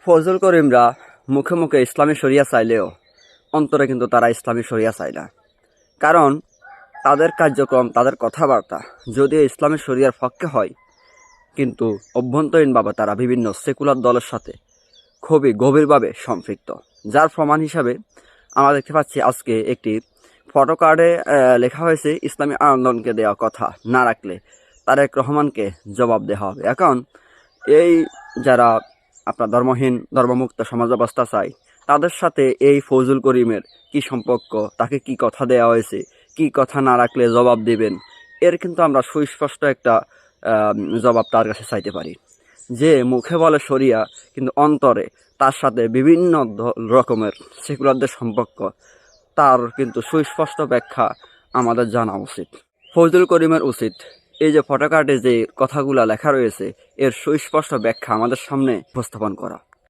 ফজল করিমরা মুখে মুখে ইসলামী শরিয়া চাইলেও অন্তরে কিন্তু তারা ইসলামী শরিয়া চায় না। কারণ তাদের কার্যক্রম, তাদের কথাবার্তা যদিও ইসলামী শরিয়ার পক্ষে হয়, কিন্তু অভ্যন্তরীণভাবে তারা বিভিন্ন সেকুলার দলের সাথে খুবই গভীরভাবে সম্পৃক্ত। যার প্রমাণ হিসাবে আমরা দেখতে পাচ্ছি আজকে একটি ফটো কার্ডে লেখা হয়েছে ইসলামী আন্দোলনকে দেওয়া কথা না রাখলে তারেক রহমানকে জবাব দেওয়া হবে। এখন এই যারা আপনার ধর্মহীন ধর্মমুক্ত সমাজ ব্যবস্থা চায় তাদের সাথে এই ফজল করিমের কি সম্পর্ক, তাকে কি কথা দেওয়া হয়েছে, কি কথা না রাখলে জবাব দেবেন, এর কিন্তু আমরা সুস্পষ্ট একটা জবাব তার কাছে চাইতে পারি। যে মুখে বলে শরিয়া কিন্তু অন্তরে তার সাথে বিভিন্ন রকমের সেকুলারদের সম্পর্ক, তার কিন্তু সুস্পষ্ট ব্যাখ্যা আমাদের জানা উচিত। ফজল করিমের উচিত এই যে ফটোকার্ডে যে কথাগুলো লেখা রয়েছে এর সুস্পষ্ট ব্যাখ্যা আমাদের সামনে উপস্থাপন করা।